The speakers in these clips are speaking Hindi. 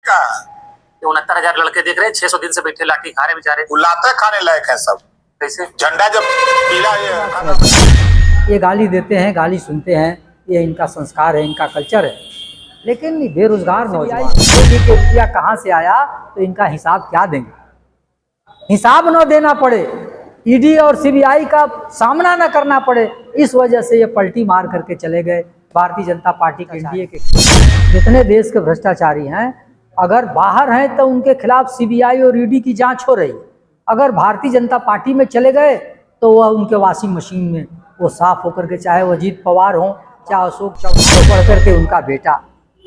69,000 लड़के देख रहे हैं, 600 दिन से बैठे लाठी खा रहे बेचारे। लाते खाने लायक है सब। कैसे? झंडा जब पीला ये गाली देते हैं, गाली सुनते हैं, ये इनका संस्कार है, इनका कल्चर है। लेकिन बेरोजगार नौजवान के रुपया कहाँ से आया, तो इनका हिसाब क्या देंगे? हिसाब न देना पड़े, ईडी और सीबीआई का सामना न करना पड़े, इस वजह से ये पलटी मार करके चले गए। भारतीय जनता पार्टी के एनडीए के जितने देश के भ्रष्टाचारी हैं, अगर बाहर हैं तो उनके खिलाफ सीबीआई और ईडी की जांच हो रही। अगर भारतीय जनता पार्टी में चले गए तो वह उनके वॉशिंग मशीन में वो साफ होकर के, चाहे वो अजीत पवार हो, चाहे अशोक चौहान पढ़ करके उनका बेटा।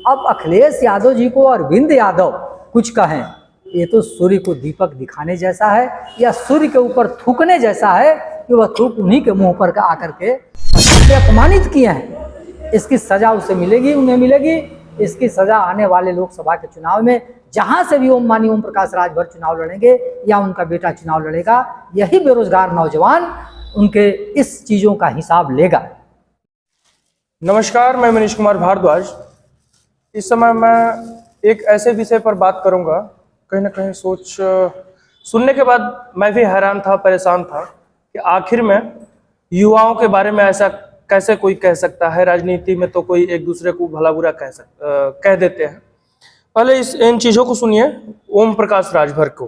अब अखिलेश यादव जी को अरविंद यादव कुछ कहें, ये तो सूर्य को दीपक दिखाने जैसा है, या सूर्य के ऊपर थूकने जैसा है कि वह थूक उन्हीं के मुंह पर आकर के अपमानित किए हैं। इसकी सजा उसे मिलेगी, उन्हें मिलेगी। इसकी सजा आने वाले लोकसभा के चुनाव में, जहां से भी माननीय ओम प्रकाश राजभर चुनाव लड़ेंगे या उनका बेटा चुनाव लड़ेगा, यही बेरोजगार नौजवान उनके इस चीजों का हिसाब लेगा। नमस्कार, मैं मनीष कुमार भारद्वाज। इस समय मैं एक ऐसे विषय पर बात करूंगा, कहीं ना कहीं सोच सुनने के बाद मैं भी हैरान था, परेशान था कि आखिर में युवाओं के बारे में ऐसा कैसे कोई कह सकता है। राजनीति में तो कोई एक दूसरे को भला बुरा कह देते हैं। पहले इन चीजों को सुनिए ओम प्रकाश राजभर को।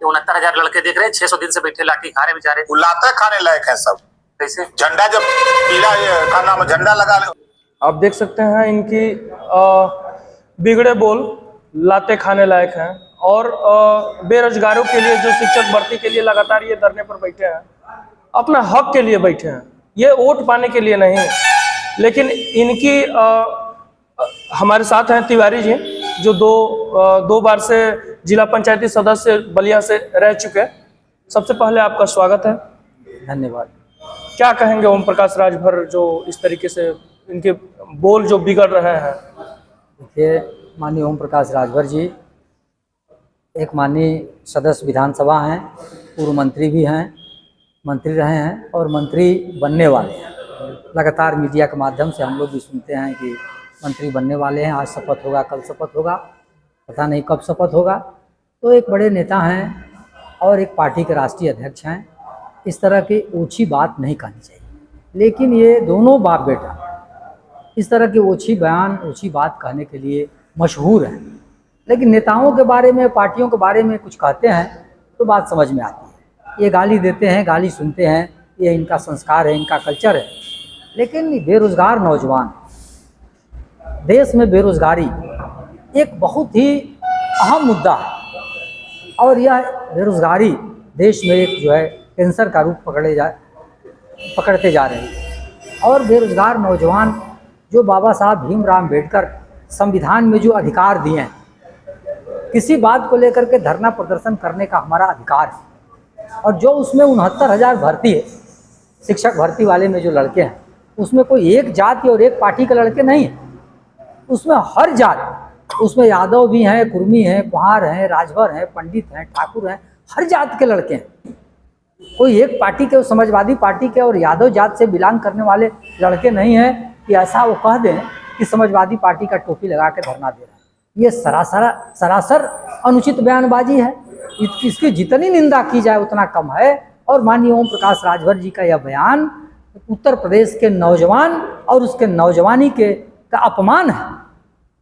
69,000 लड़के देख रहे हैं, 600 दिन से बैठे लाठी खा रहे बेचारे। लाते खाने लायक है सब। कैसे? झंडा जब पीला का नाम झंडा लगा ले। आप देख सकते हैं इनकी बिगड़े बोल लाते खाने लायक हैं। और बेरोजगारों के लिए, जो शिक्षक भर्ती के लिए लगातार ये धरने पर बैठे हैं, अपना हक के लिए बैठे हैं, ये वोट पाने के लिए नहीं। लेकिन इनकी हमारे साथ हैं तिवारी जी, जो दो बार से जिला पंचायती सदस्य बलिया से रह चुके हैं। सबसे पहले आपका स्वागत है। धन्यवाद। क्या कहेंगे ओम प्रकाश राजभर, जो इस तरीके से इनके बोल जो बिगड़ रहे हैं? देखिए, माननीय ओम प्रकाश राजभर जी एक माननीय सदस्य विधानसभा हैं, पूर्व मंत्री भी हैं, मंत्री रहे हैं और मंत्री बनने वाले हैं। लगातार मीडिया के माध्यम से हम लोग भी सुनते हैं कि मंत्री बनने वाले हैं, आज शपथ होगा, कल शपथ होगा, पता नहीं कब शपथ होगा। तो एक बड़े नेता हैं और एक पार्टी के राष्ट्रीय अध्यक्ष हैं, इस तरह की ओछी बात नहीं कहनी चाहिए। लेकिन ये दोनों बाप बेटा इस तरह की ओछी बयान, ओछी बात कहने के लिए मशहूर हैं। लेकिन नेताओं के बारे में, पार्टियों के बारे में कुछ कहते हैं तो बात समझ में आती है। ये गाली देते हैं, गाली सुनते हैं, ये इनका संस्कार है, इनका कल्चर है। लेकिन बेरोजगार नौजवान, देश में बेरोजगारी एक बहुत ही अहम मुद्दा है और यह बेरोजगारी देश में एक जो है कैंसर का रूप पकड़ते जा रहे हैं। और बेरोजगार नौजवान, जो बाबा साहब भीमराव अम्बेडकर संविधान में जो अधिकार दिए हैं, किसी बात को लेकर के धरना प्रदर्शन करने का हमारा अधिकार है, और जो उसमें 69,000 भर्ती है, शिक्षक भर्ती वाले में जो लड़के हैं, उसमें कोई एक जाति और एक पार्टी के लड़के नहीं हैं, उसमें हर जात, उसमें यादव भी हैं, कुर्मी हैं, कुहार हैं, राजभर हैं, पंडित हैं, ठाकुर हैं, हर जात के लड़के हैं। कोई एक पार्टी के, समाजवादी पार्टी के और यादव जात से बिलोंग करने वाले लड़के नहीं हैं कि ऐसा वो कह दें कि समाजवादी पार्टी का टोपी लगा के धरना दे रहा है। ये सरासर अनुचित बयानबाजी है। इसकी जितनी निंदा की जाए उतना कम है। और माननीय ओम प्रकाश राजभर जी का यह बयान उत्तर प्रदेश के नौजवान और उसके नौजवानी का अपमान है,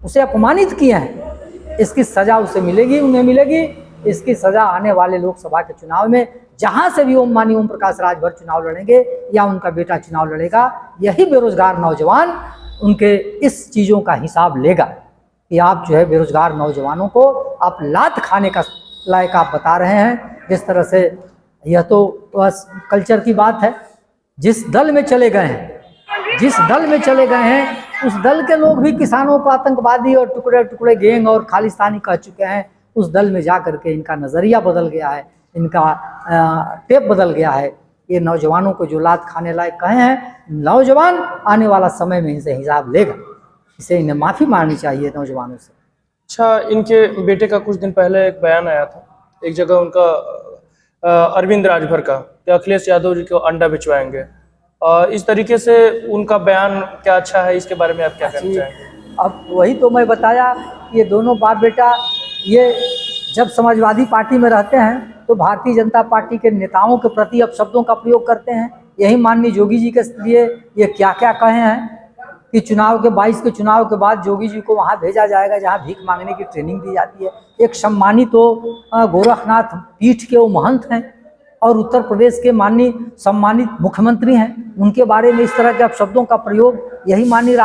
उसे अपमानित किए हैं। इसकी सजा उसे मिलेगी, उन्हें मिलेगी। इसकी सजा आने वाले लोकसभा के चुनाव में, जहां से भी माननीय ओम प्रकाश राजभर चुनाव लड़ेंगे या उनका बेटा चुनाव लड़ेगा, यही बेरोजगार नौजवान उनके इस चीज़ों का हिसाब लेगा कि आप जो है बेरोजगार नौजवानों को आप लात खाने का लायक आप बता रहे हैं। जिस तरह से यह तो बस कल्चर की बात है। जिस दल में चले गए हैं, उस दल के लोग भी किसानों को आतंकवादी और टुकड़े गैंग और खालिस्तानी कह चुके हैं। उस दल में जा करके इनका नज़रिया बदल गया है, इनका टेप बदल गया है। ये नौजवानों को जो लात खाने लायक कहे हैं, नौजवान आने वाला समय में इनसे हिसाब लेगा। इसे इन्हें माफ़ी मांगनी चाहिए नौजवानों से। अच्छा, इनके बेटे का कुछ दिन पहले एक बयान आया था, एक जगह उनका अरविंद राजभर का, कि अखिलेश यादव जी को अंडा भिजवाएंगे। इस तरीके से उनका बयान क्या अच्छा है, इसके बारे में आप क्या कहना चाहेंगे? अब वही तो मैं बताया ये दोनों बाप बेटा ये जब समाजवादी पार्टी में रहते हैं तो भारतीय जनता पार्टी के नेताओं के प्रति अपशब्दों का प्रयोग करते हैं। यही माननीय योगी जी के लिए ये क्या क्या कहे हैं कि चुनाव के 22 के चुनाव के बाद योगी जी को वहाँ भेजा जाएगा जहाँ भीख मांगने की ट्रेनिंग दी जाती है। एक सम्मानित तो गोरखनाथ पीठ के वो महंत हैं और उत्तर प्रदेश के माननीय सम्मानित मुख्यमंत्री हैं, उनके बारे में इस तरह के अपशब्दों का प्रयोग यही माननीय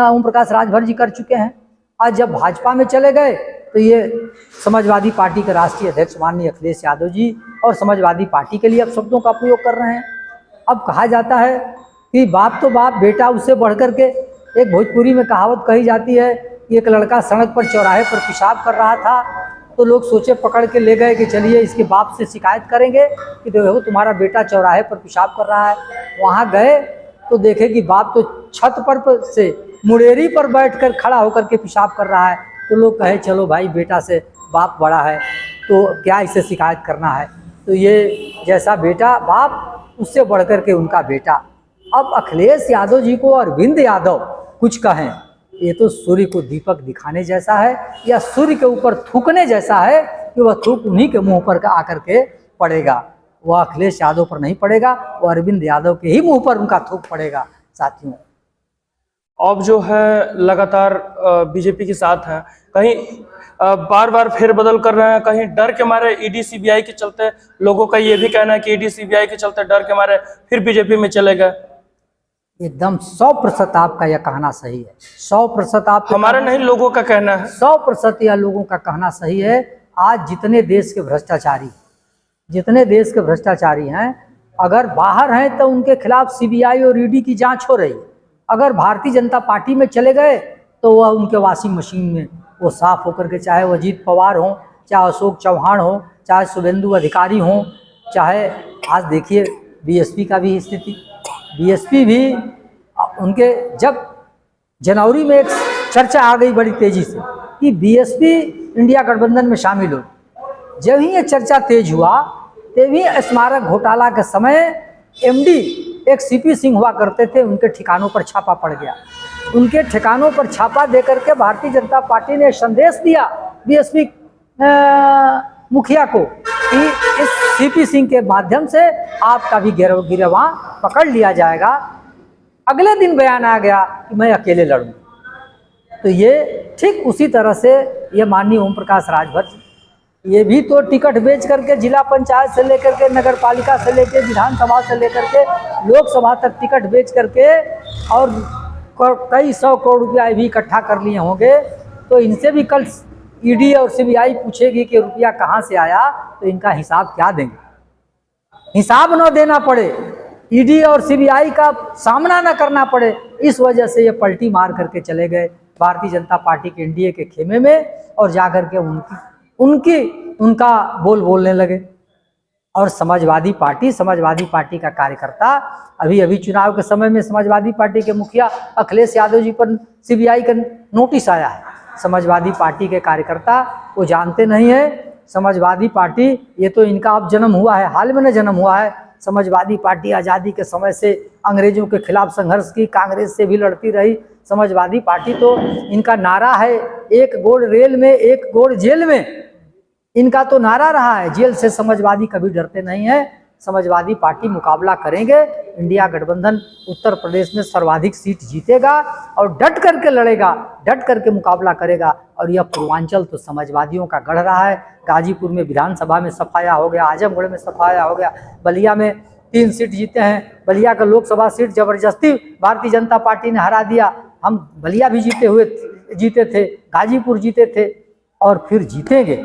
ओम प्रकाश राजभर जी कर चुके हैं। आज जब भाजपा में चले गए तो ये समाजवादी पार्टी के राष्ट्रीय अध्यक्ष माननीय अखिलेश यादव जी और समाजवादी पार्टी के लिए अपशब्दों का प्रयोग कर रहे हैं। अब कहा जाता है कि बाप तो बाप, बेटा उससे बढ़ कर के। एक भोजपुरी में कहावत कही जाती है कि एक लड़का सड़क पर चौराहे पर पेशाब कर रहा था तो लोग सोचे, पकड़ के ले गए कि चलिए इसके बाप से शिकायत करेंगे कि देखो तुम्हारा बेटा चौराहे पर पेशाब कर रहा है। वहाँ गए तो देखे कि बाप तो छत पर से मुड़ेरी पर बैठकर खड़ा होकर के पेशाब कर रहा है। तो लोग कहे चलो भाई बेटा से बाप बड़ा है तो क्या इसे शिकायत करना है। तो ये जैसा बेटा बाप उससे बढ़ कर के उनका बेटा। अब अखिलेश यादव जी को अरविंद यादव कुछ कहें, ये तो सूर्य को दीपक दिखाने जैसा है या सूर्य के ऊपर थूकने जैसा है कि वह थूक उन्हीं के मुंह पर आकर के पड़ेगा। वह अखिलेश यादव पर नहीं पड़ेगा, वो अरविंद यादव के ही मुंह पर उनका थूक पड़ेगा। साथियों, अब जो है लगातार बीजेपी के साथ है, कहीं बार बार फेरबदल कर रहे हैं, कहीं डर के मारे ईडी सीबीआई के चलते। लोगों का ये भी कहना है कि ईडी सीबीआई के चलते डर के मारे फिर बीजेपी में चले गए। एकदम 100% आपका यह कहना सही है। 100% आप हमारा नहीं, लोगों का कहना है। 100% यह लोगों का कहना सही है। आज जितने देश के भ्रष्टाचारी हैं, अगर बाहर हैं तो उनके खिलाफ सीबीआई और ईडी की जांच हो रही है। अगर भारतीय जनता पार्टी में चले गए तो वह उनके वॉशिंग मशीन में वो साफ होकर के, चाहे वो अजीत पवार हो, चाहे अशोक चौहान हो, चाहे शुभेंदु अधिकारी हो, चाहे आज देखिए बीएसपी का भी स्थिति। बीएसपी भी उनके जब जनवरी में एक चर्चा आ गई बड़ी तेजी से कि बीएसपी इंडिया गठबंधन में शामिल हो। जब ही ये चर्चा तेज हुआ तभी स्मारक घोटाला के समय एमडी एक सीपी सिंह हुआ करते थे, उनके ठिकानों पर छापा पड़ गया। उनके ठिकानों पर छापा देकर के भारतीय जनता पार्टी ने संदेश दिया बीएसपी मुखिया को कि इस सीपी सिंह के माध्यम से आपका भी गिरवा पकड़ लिया जाएगा। अगले दिन बयान आ गया कि मैं अकेले लड़ूंगा। तो ये ठीक उसी तरह से ये माननीय ओम प्रकाश राजभर ये भी तो टिकट बेच करके जिला पंचायत से लेकर के नगर पालिका से लेकर विधानसभा से लेकर के लोकसभा तक टिकट बेच करके और कई 100 करोड़ रुपया भी इकट्ठा कर लिए होंगे। तो इनसे भी कल ईडी और सीबीआई पूछेगी कि रुपया कहाँ से आया, तो इनका हिसाब क्या देंगे। हिसाब न देना पड़े, ईडी और सीबीआई का सामना न करना पड़े, इस वजह से ये पलटी मार करके चले गए भारतीय जनता पार्टी के एनडीए के खेमे में और जाकर के उनका बोलने लगे। और समाजवादी पार्टी का कार्यकर्ता अभी चुनाव के समय में समाजवादी पार्टी के मुखिया अखिलेश यादव जी पर सीबीआई का नोटिस आया है। समाजवादी पार्टी के कार्यकर्ता वो जानते नहीं है समाजवादी पार्टी, ये तो इनका अब जन्म हुआ है, हाल में न जन्म हुआ है। समाजवादी पार्टी आज़ादी के समय से अंग्रेजों के खिलाफ संघर्ष की, कांग्रेस से भी लड़ती रही। समाजवादी पार्टी तो इनका नारा है, एक गोड़ रेल में एक गोड़ जेल में, इनका तो नारा रहा है। जेल से समाजवादी कभी डरते नहीं है। समाजवादी पार्टी मुकाबला करेंगे, इंडिया गठबंधन उत्तर प्रदेश में सर्वाधिक सीट जीतेगा और डट करके लड़ेगा, डट करके मुकाबला करेगा। और यह पूर्वांचल तो समाजवादियों का गढ़ रहा है। गाजीपुर में विधानसभा में सफाया हो गया, आजमगढ़ में सफाया हो गया, बलिया में 3 सीट जीते हैं। बलिया का लोकसभा सीट जबरदस्ती भारतीय जनता पार्टी ने हरा दिया। हम बलिया भी जीते थे, गाजीपुर जीते थे और फिर जीतेंगे।